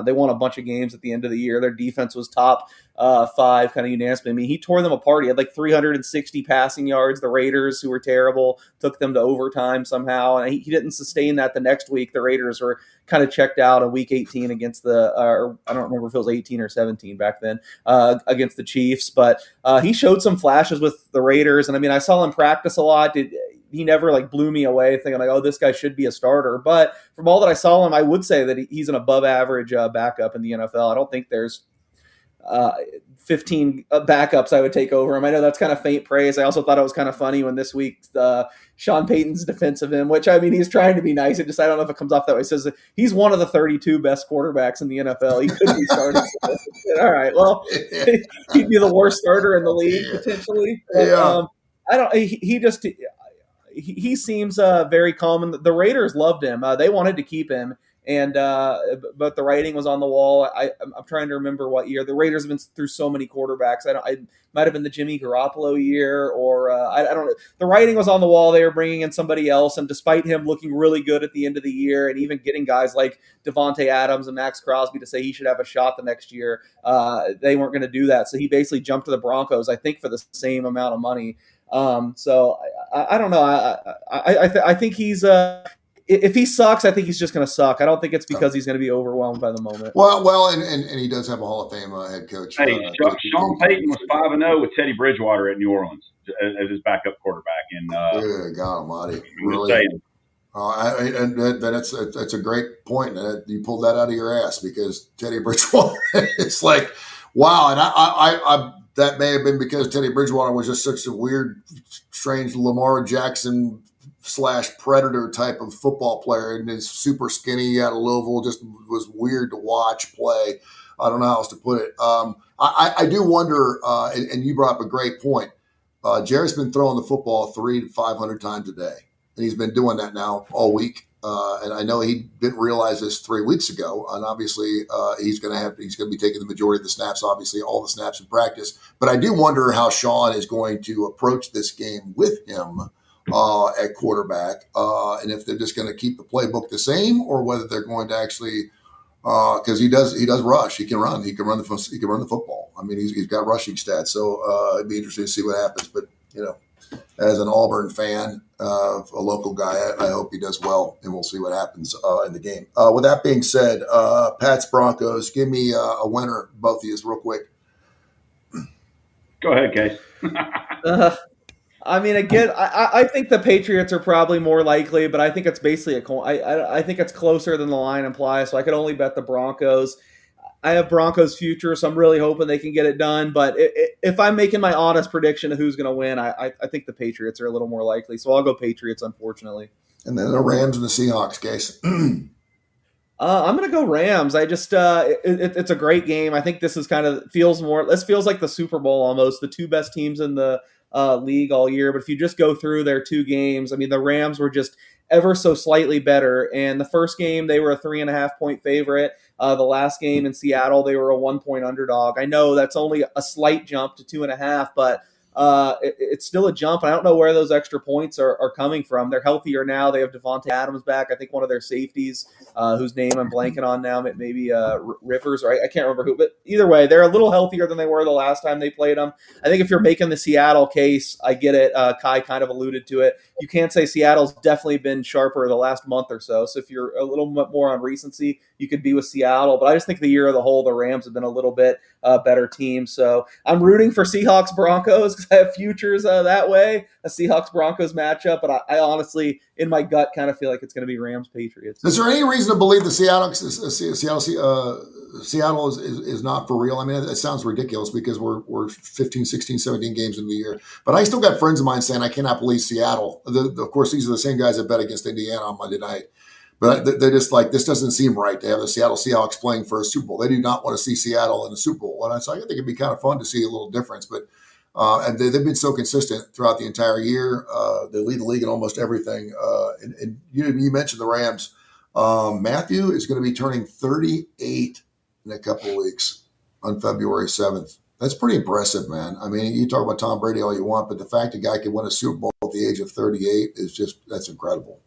They won a bunch of games at the end of the year. Their defense was top 5 kind of unanimously. I mean, he tore them apart. He had like 360 passing yards. The Raiders, who were terrible, took them to overtime somehow, and he didn't sustain that the next week. The Raiders were kind of checked out in week 18 against or I don't remember if it was 18 or 17 back then, against the Chiefs. But he showed some flashes with the Raiders, and I mean, I saw him practice a lot. He never like blew me away thinking like, oh, this guy should be a starter. But from all that I saw him, I would say that he's an above average backup in the NFL. I don't think there's 15 backups I would take over him. I know that's kind of faint praise. I also thought it was kind of funny when this week Sean Payton's defense of him, which I mean, he's trying to be nice. I don't know if it comes off that way. He says he's one of the 32 best quarterbacks in the NFL. He could be starting. All right, well, he'd be the worst starter in the league potentially. But, I don't. He seems very calm. And the Raiders loved him. They wanted to keep him. And but the writing was on the wall. I'm trying to remember what year. The Raiders have been through so many quarterbacks. I might have been the Jimmy Garoppolo year, or I don't know. The writing was on the wall. They were bringing in somebody else, and despite him looking really good at the end of the year, and even getting guys like Devontae Adams and Max Crosby to say he should have a shot the next year, they weren't going to do that. So he basically jumped to the Broncos, I think, for the same amount of money. So I don't know. I think he's if he sucks, I think he's just going to suck. I don't think it's because he's going to be overwhelmed by the moment. Well, and he does have a Hall of Fame head coach. Hey, Sean Payton was 5-0 with Teddy Bridgewater at New Orleans as his backup quarterback. And good God Almighty, really. That's a great point. You pulled that out of your ass, because Teddy Bridgewater, it's like, wow. And I that may have been because Teddy Bridgewater was just such a weird, strange Lamar Jackson / Predator type of football player, and is super skinny out of Louisville. Just was weird to watch play. I don't know how else to put it. I do wonder, and you brought up a great point. Jerry's been throwing the football 300 to 500 times a day, and he's been doing that now all week. And I know he didn't realize this 3 weeks ago, and obviously he's going to be taking the majority of the snaps, obviously all the snaps in practice. But I do wonder how Sean is going to approach this game with him at quarterback, and if they're just going to keep the playbook the same, or whether they're going to actually, because he does rush, he can run the football. I mean, he's got rushing stats, so it'd be interesting to see what happens. But as an Auburn fan, a local guy, I hope he does well, and we'll see what happens in the game. With that being said, Pats Broncos, give me a winner, both of you, real quick. Go ahead, Case. I mean, again, I think the Patriots are probably more likely, but I think it's basically I think it's closer than the line implies, so I could only bet the Broncos. I have Broncos future, so I'm really hoping they can get it done. But if I'm making my honest prediction of who's going to win, I think the Patriots are a little more likely. So I'll go Patriots, unfortunately. And then the Rams and the Seahawks, Case. I'm going to go Rams. I just it's a great game. I think this is feels like the Super Bowl almost. The two best teams in the league all year. But if you just go through their two games, I mean, the Rams were just ever so slightly better. And the first game, they were a 3.5 point favorite. The last game in Seattle, they were a 1 point underdog. I know that's only a slight jump to 2.5, but it's still a jump. I don't know where those extra points are coming from. They're healthier now. They have Devontae Adams back. I think one of their safeties, whose name I'm blanking on now, maybe Rivers, or I can't remember who. But either way, they're a little healthier than they were the last time they played them. I think if you're making the Seattle case, I get it. Kai kind of alluded to it. You can't say Seattle's definitely been sharper the last month or so. So if you're a little bit more on recency, you could be with Seattle. But I just think the year of the whole, the Rams have been a little bit better team. So I'm rooting for Seahawks Broncos because I have futures that way, a Seahawks Broncos matchup. But I honestly, in my gut, kind of feel like it's going to be Rams Patriots. Is there any reason to believe the Seattle is not for real? I mean, it sounds ridiculous because we're 15, 16, 17 games into the year. But I still got friends of mine saying, I cannot believe Seattle. Of course, these are the same guys that bet against Indiana on Monday night. But they're just like, this doesn't seem right to have the Seattle Seahawks playing for a Super Bowl. They do not want to see Seattle in the Super Bowl. And I think it'd be kind of fun to see a little difference. But and they've been so consistent throughout the entire year. They lead the league in almost everything. And you mentioned the Rams. Matthew is going to be turning 38 in a couple of weeks on February 7th. That's pretty impressive, man. I mean, you talk about Tom Brady all you want, but the fact a guy can win a Super Bowl at the age of 38 that's incredible.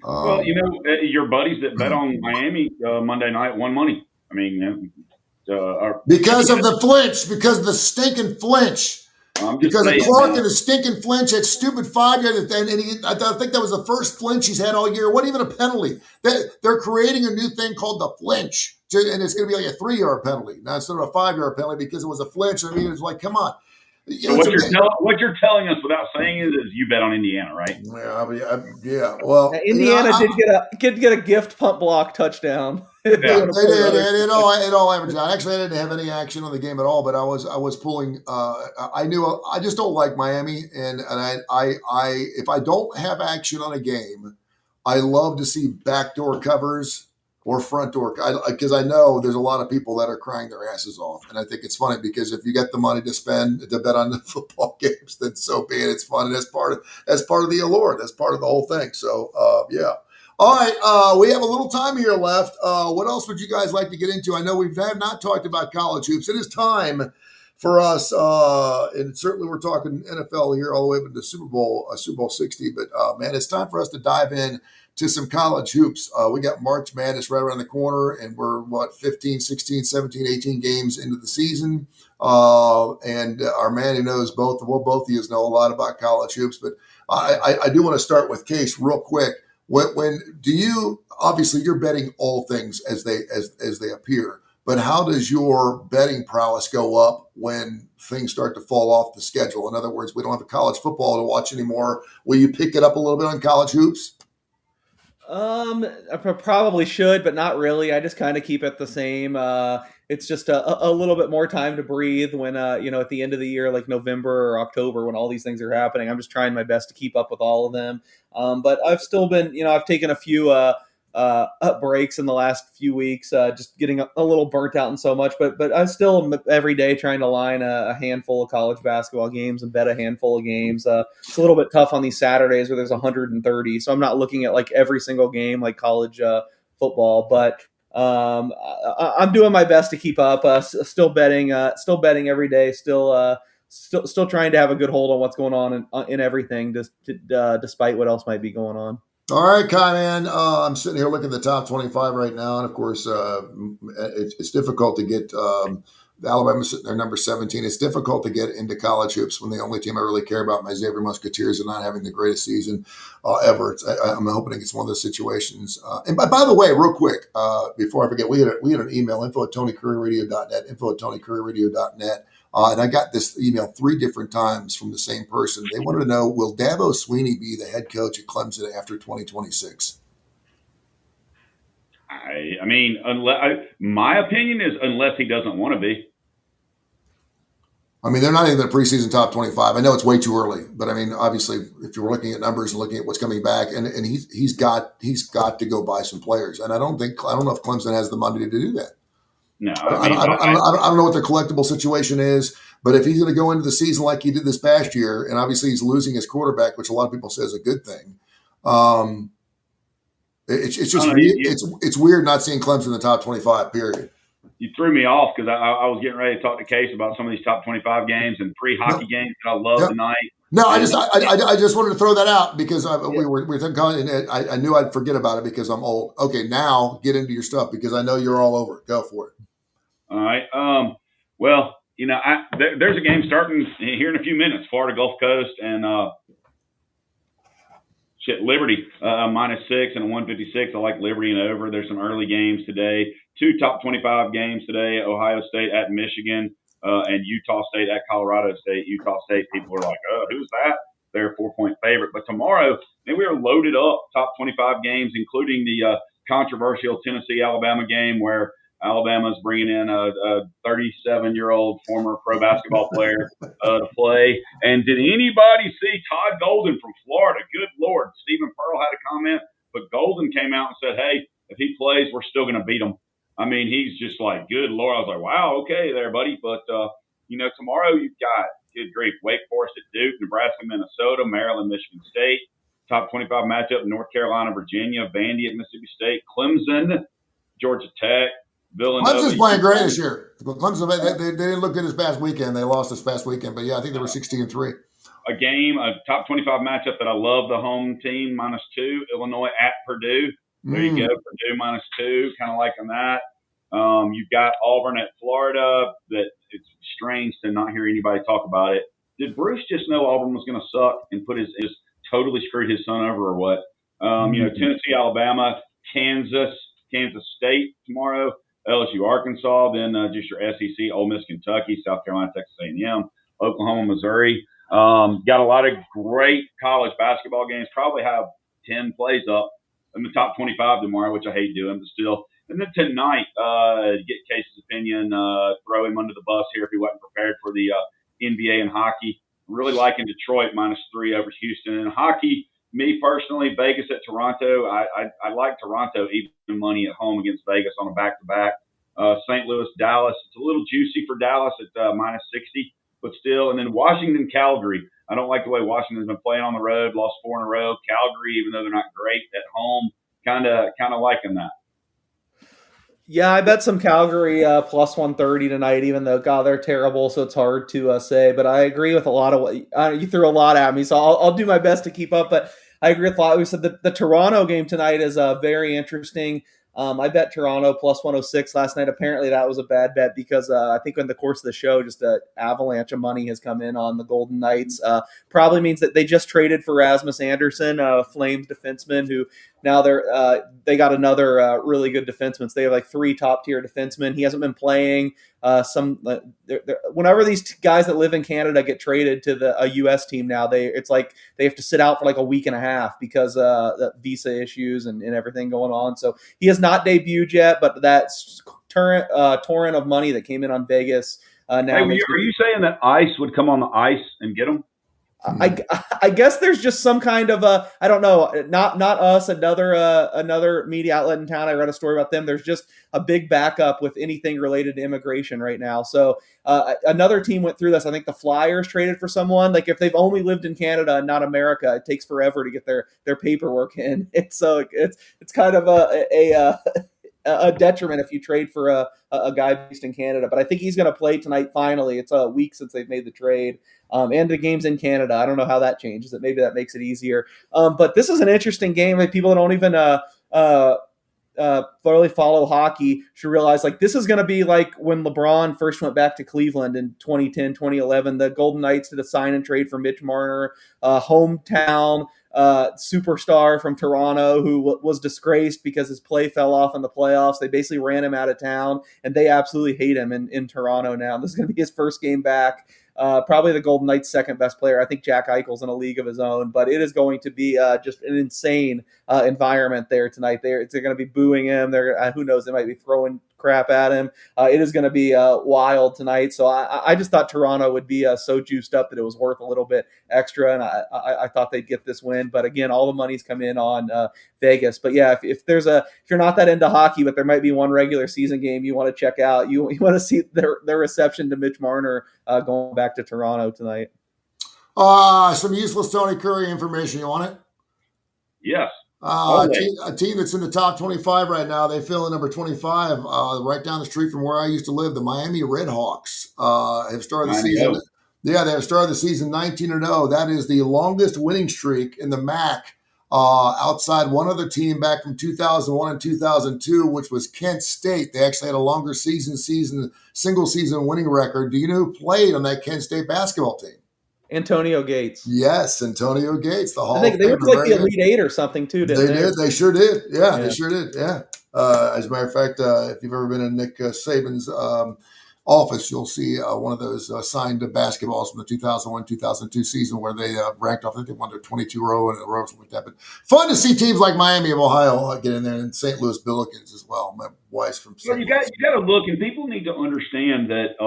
Well, your buddies that bet on Miami Monday night won money. I mean, because of the flinch, because of the stinking flinch. Because of Clark and his stinking flinch, that stupid 5-yard, and I think that was the first flinch he's had all year. It wasn't even a penalty. They're creating a new thing called the flinch, and it's going to be like a 3-yard penalty, not instead of a 5-yard penalty because it was a flinch. I mean, it's like, come on. So what you're telling us without saying it is you bet on Indiana, right? Yeah. Well, Indiana did get a gift punt block touchdown. They did. It all averaged out. Actually, I didn't have any action on the game at all, but I was pulling. I knew I just don't like Miami, and I if I don't have action on a game, I love to see backdoor covers or front door, because I know there's a lot of people that are crying their asses off, and I think it's funny because if you get the money to spend to bet on the football games, then so be it. It's fun, and that's part of the allure. That's part of the whole thing. So yeah. All right, we have a little time here left. What else would you guys like to get into? I know we have not talked about college hoops. It is time for us, and certainly we're talking NFL here all the way up into Super Bowl 60. But man, it's time for us to dive in to some college hoops. We got March Madness right around the corner, and we're 15, 16, 17, 18 games into the season. And our man who knows both of you know a lot about college hoops. But I do want to start with Case real quick. When do you, obviously you're betting all things as they appear, but how does your betting prowess go up when things start to fall off the schedule? In other words, we don't have a college football to watch anymore. Will you pick it up a little bit on college hoops? I probably should, but not really. I just kind of keep it the same. It's just a little bit more time to breathe when, at the end of the year, like November or October, when all these things are happening. I'm just trying my best to keep up with all of them. But I've still been, I've taken a few breaks in the last few weeks, just getting a little burnt out and so much. But I still am every day trying to line a handful of college basketball games and bet a handful of games. It's a little bit tough on these Saturdays where there's 130, so I'm not looking at like every single game like college football, but I'm doing my best to keep up. Still betting every day. Still trying to have a good hold on what's going on in everything, despite what else might be going on. All right, Kai, man. I'm sitting here looking at the top 25 right now, and of course, it's difficult to get. Alabama sitting there number 17. It's difficult to get into college hoops when the only team I really care about, my Xavier Musketeers, are not having the greatest season ever. I'm hoping it's one of those situations. And by the way, real quick, before I forget, we had an email, info@TonyKurreRadio.net, info@TonyKurreRadio.net. And I got this email 3 different times from the same person. They wanted to know, will Dabo Swinney be the head coach at Clemson after 2026? I mean, my opinion is unless he doesn't want to be. I mean, they're not even in the preseason top 25. I know it's way too early, but I mean, obviously, if you were looking at numbers and looking at what's coming back, and he's got to go buy some players, and I don't know if Clemson has the money to do that. No, I don't know what their collectible situation is, but if he's going to go into the season like he did this past year, and obviously he's losing his quarterback, which a lot of people say is a good thing. It's just it's weird not seeing Clemson in the top 25. Period. You threw me off because I was getting ready to talk to Case about some of these top 25 games and pre-hockey games that I love tonight. No, I just wanted to throw that out because we were thinking, and I knew I'd forget about it because I'm old. Okay, now get into your stuff because I know you're all over it. Go for it. All right. Well, there's a game starting here in a few minutes. Florida Gulf Coast and Liberty -6 and a 156. I like Liberty and over. There's some early games today. 2 top 25 games today. Ohio State at Michigan and Utah State at Colorado State. Utah State people are like, oh, who's that? They're a 4-point favorite. But tomorrow, we are loaded up top 25 games, including the controversial Tennessee-Alabama game where Alabama's bringing in a 37-year-old former pro basketball player to play. And did anybody see Todd Golden from Florida? Good Lord. Stephen Pearl had a comment, but Golden came out and said, hey, if he plays, we're still going to beat him. I mean, he's just like, good Lord. I was like, wow, okay there, buddy. But, tomorrow you've got, good grief, Wake Forest at Duke, Nebraska, Minnesota, Maryland, Michigan State. Top 25 matchup, North Carolina, Virginia, Vandy at Mississippi State, Clemson, Georgia Tech. Clemson's playing great this year. Clemson, they didn't look good this past weekend. They lost this past weekend, but yeah, I think they were 16-3. A top 25 matchup that I love. The home team -2, Illinois at Purdue. There you go, Purdue -2. Kind of liking that. You've got Auburn at Florida. That it's strange to not hear anybody talk about it. Did Bruce just know Auburn was going to suck and just totally screwed his son over, or what? Tennessee, Alabama, Kansas State tomorrow, LSU, Arkansas, then just your SEC, Ole Miss, Kentucky, South Carolina, Texas A&M, Oklahoma, Missouri. Got a lot of great college basketball games. Probably have 10 plays up in the top 25 tomorrow, which I hate doing, but still. And then tonight, get Casey's opinion, throw him under the bus here if he wasn't prepared for the NBA and hockey. Really liking Detroit -3 over Houston. And hockey, me personally, Vegas at Toronto. I like Toronto even money at home against Vegas on a back-to-back. St. Louis, Dallas. It's a little juicy for Dallas at -60, but still. And then Washington, Calgary. I don't like the way Washington's been playing on the road. Lost 4 in a row. Calgary, even though they're not great at home, kind of liking that. Yeah, I bet some Calgary plus 130 tonight, even though, God, they're terrible, so it's hard to say. But I agree with a lot of what you threw a lot at me, so I'll do my best to keep up. But I agree with a lot. We said the Toronto game tonight is very interesting. I bet Toronto plus 106 last night. Apparently that was a bad bet because I think in the course of the show, just an avalanche of money has come in on the Golden Knights. Probably means that they just traded for Rasmus Anderson, Flames defenseman, who now they got another really good defenseman. So they have like 3 top tier defensemen. He hasn't been playing. Whenever these guys that live in Canada get traded to a U.S. team now, it's like they have to sit out for like a week and a half because the visa issues and everything going on. So he has not debuted yet, but that torrent of money that came in on Vegas now. Hey, are you saying that ICE would come on the ice and get them? I guess there's just some kind of I don't know, not us, another media outlet in town. I read a story about them. There's just a big backup with anything related to immigration right now. So another team went through this. I think the Flyers traded for someone. Like if they've only lived in Canada and not America, it takes forever to get their paperwork in. It's kind of a detriment if you trade for a guy based in Canada. But I think he's going to play tonight finally. It's a week since they've made the trade. And the game's in Canada. I don't know how that changes it. Maybe that makes it easier. But this is an interesting game. Like people that don't even thoroughly follow hockey should realize like this is going to be like when LeBron first went back to Cleveland in 2010, 2011. The Golden Knights did a sign and trade for Mitch Marner, hometown superstar from Toronto who was disgraced because his play fell off in the playoffs. They basically ran him out of town, and they absolutely hate him in Toronto now. This is going to be his first game back. Probably the Golden Knights' second best player. I think Jack Eichel's in a league of his own, but it is going to be just an insane environment there tonight. They're going to be booing him. Who knows? They might be throwing crap at him. It is going to be wild tonight. So I just thought Toronto would be so juiced up that it was worth a little bit extra, and I thought they'd get this win. But again, all the money's come in on Vegas. But yeah, if you're not that into hockey, but there might be one regular season game you want to check out, you want to see their reception to Mitch Marner going back to Toronto tonight. Some useless Tony Kurre information. You want it? Yes. A team that's in the top 25 right now, they fill in number 25 right down the street from where I used to live. The Miami Redhawks have started the season. Yeah, they have started the season 19-0. That is the longest winning streak in the MAC outside one other team back from 2001 and 2002, which was Kent State. They actually had a longer single season winning record. Do you know who played on that Kent State basketball team? Antonio Gates. Yes, Antonio Gates. The Hall I think they were like the Elite Eight or something too, didn't they? They did. They sure did. Yeah, they sure did. Yeah. As a matter of fact, if you've ever been in Nick Saban's office, you'll see one of those signed basketballs from the 2001-2002 season where they ranked off. I think they won their 22 row in a row, something like that. But fun to see teams like Miami of Ohio get in there, and St. Louis Billikens as well. My wife's from St. Louis. You got to look, and people need to understand that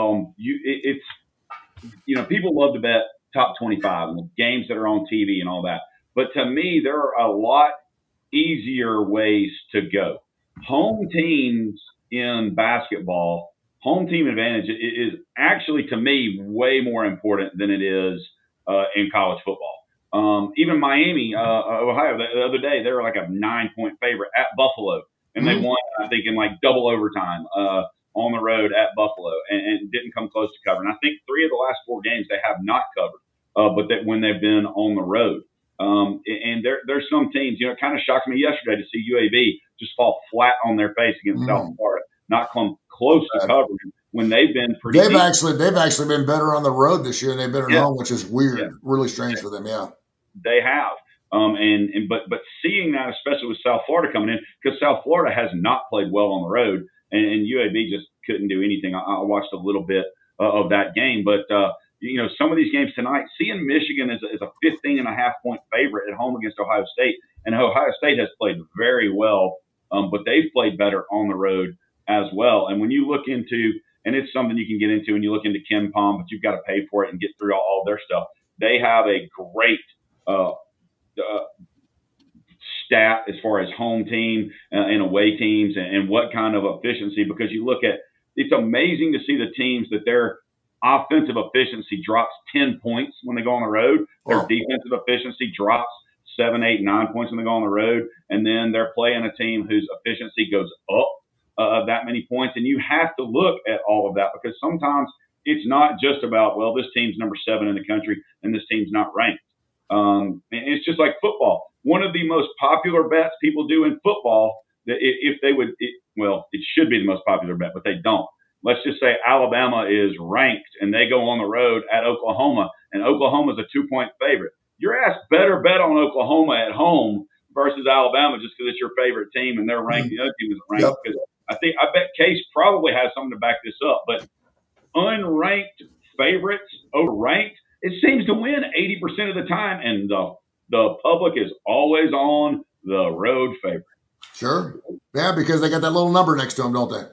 people love to bet top 25 and the games that are on TV and all that. But to me, there are a lot easier ways to go. Home teams in basketball, home team advantage is actually, to me, way more important than it is in college football. Even Miami, Ohio, the other day, they were like a 9-point favorite at Buffalo. And they won, I think, in like double overtime on the road at Buffalo and didn't come close to covering. I think 3 of the last 4 games they have not covered. But that when they've been on the road. And there's some teams, it kind of shocked me yesterday to see UAB just fall flat on their face against South Florida. not come close to covering when they've been pretty. They've actually been better on the road this year than they've been at home, which is weird, really strange for them. Yeah, they have. But seeing that, especially with South Florida coming in, because South Florida has not played well on the road, and UAB just couldn't do anything. I watched a little bit of that game, but some of these games tonight, seeing Michigan as a 15.5-point favorite at home against Ohio State, and Ohio State has played very well, but they've played better on the road as well. And when you look into, and it's something you can get into, and you look into Ken Palm, but you've got to pay for it and get through all their stuff. They have a great stat as far as home team and away teams and what kind of efficiency, because you look at, it's amazing to see the teams that their offensive efficiency drops 10 points when they go on the road. Their defensive efficiency drops 7, 8, 9 points when they go on the road. And then they're playing a team whose efficiency goes up that many points. And you have to look at all of that, because sometimes it's not just about, well, this team's number 7 in the country and this team's not ranked. And it's just like football. One of the most popular bets people do in football, that if they would, it should be the most popular bet, but they don't. Let's just say Alabama is ranked and they go on the road at Oklahoma, and Oklahoma's a 2-point favorite. Your ass better bet on Oklahoma at home versus Alabama just because it's your favorite team and they're ranked. The other team isn't ranked. Because I bet Case probably has something to back this up, but unranked favorites over ranked, it seems to win 80% of the time, and the public is always on the road favorite. Sure. Yeah, because they got that little number next to them, don't they?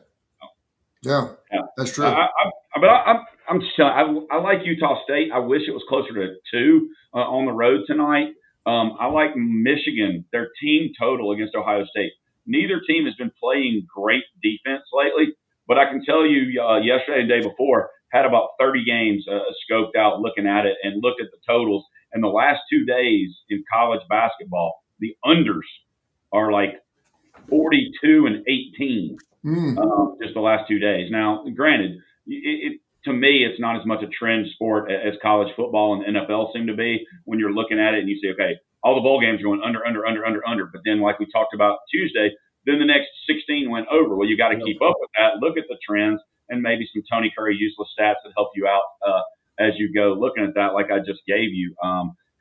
Yeah, that's true. But I like Utah State. I wish it was closer to 2 on the road tonight. I like Michigan, their team total against Ohio State. Neither team has been playing great defense lately, but I can tell you yesterday and the day before, had about 30 games scoped out, looking at it and looked at the totals. And the last 2 days in college basketball, the unders are like 42 and 18. Just the last 2 days. Now, granted, to me, it's not as much a trend sport as college football and NFL seem to be when you're looking at it and you say, okay, all the bowl games are going under. But then, like we talked about Tuesday, then the next 16 went over. Well, you got to keep up with that, look at the trends, and maybe some Tony Curry useless stats that help you out as you go looking at that, like I just gave you.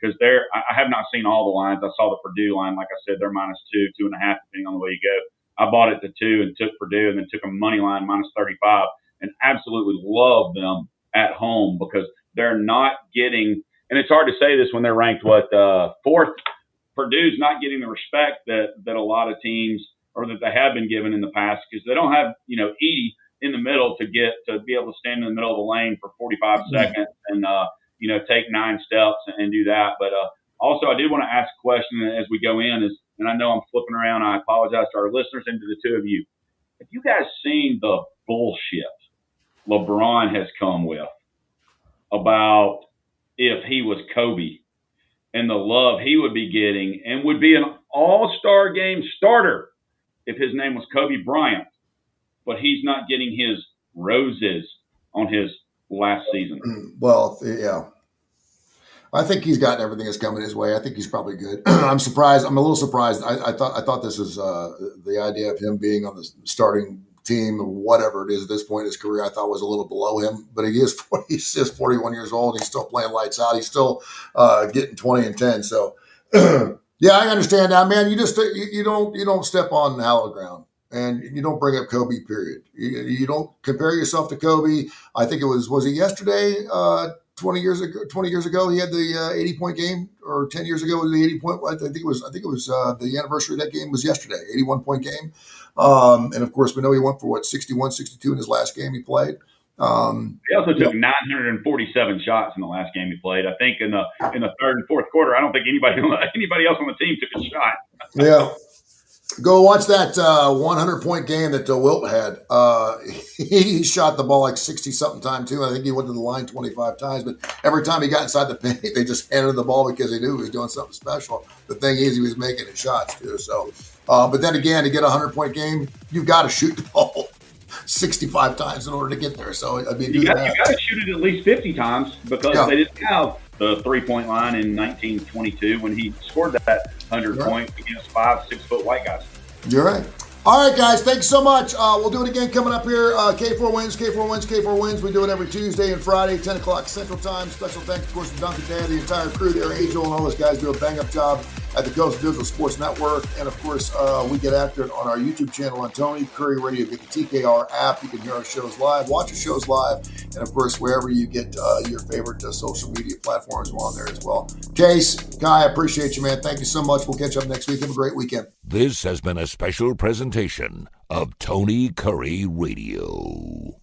Because I have not seen all the lines. I saw the Purdue line. Like I said, they're -2, 2.5, depending on the way you go. I bought it to 2 and took Purdue, and then took a money line -35, and absolutely love them at home because they're not getting, and it's hard to say this when they're ranked, 4th. Purdue's not getting the respect that a lot of teams, or that they have been given in the past, because they don't have, Edey in the middle to be able to stand in the middle of the lane for 45 seconds and, take 9 steps and do that. But also, I did want to ask a question as we go in, and I know I'm flipping around. I apologize to our listeners and to the two of you. Have you guys seen the bullshit LeBron has come with about if he was Kobe and the love he would be getting and would be an all-star game starter if his name was Kobe Bryant, but he's not getting his roses on his last season? Well, yeah. I think he's gotten everything that's coming his way. I think he's probably good. I'm surprised. I'm a little surprised. I thought this was the idea of him being on the starting team or whatever it is at this point in his career, I thought was a little below him. But he's just 41 years old. And he's still playing lights out. He's still getting 20 and 10. So yeah, I understand that, man. You don't step on hallowed ground. And you don't bring up Kobe, period. You don't compare yourself to Kobe. I think it was he yesterday, 20 years ago, he had the 80-point game, or 10 years ago was the 80-point. I think it was the anniversary of that game was yesterday, 81-point game. And of course, we know he went for 61, 62 in his last game he played. He also took 947 shots in the last game he played. I think in the third and fourth quarter, I don't think anybody else on the team took a shot. Yeah. Go watch that 100-point game that Wilt had. He shot the ball like 60-something times, too. I think he went to the line 25 times. But every time he got inside the paint, they just handed the ball because they knew he was doing something special. The thing is, he was making his shots, too. So, but then again, to get a 100-point game, you've got to shoot the ball 65 times in order to get there. So, I mean, you got to shoot it at least 50 times because they didn't have the 3-point line in 1922 when he scored that 100 point against 5-6 foot white guys. You're right. All right, guys, thanks so much. We'll do it again coming up here. K4 Wins, K4 Wins, K4 Wins. We do it every Tuesday and Friday, 10 o'clock Central Time. Special thanks, of course, to Duncan Day, the entire crew there, Angel, and all those guys do a bang-up job at the Coast Digital Sports Network. And, of course, we get after it on our YouTube channel on Tony Curry Radio. Get the TKR app. You can hear our shows live, watch our shows live, and, of course, wherever you get your favorite social media platforms, we're on there as well. Case, Guy, I appreciate you, man. Thank you so much. We'll catch up next week. Have a great weekend. This has been a special presentation of Tony Curry Radio.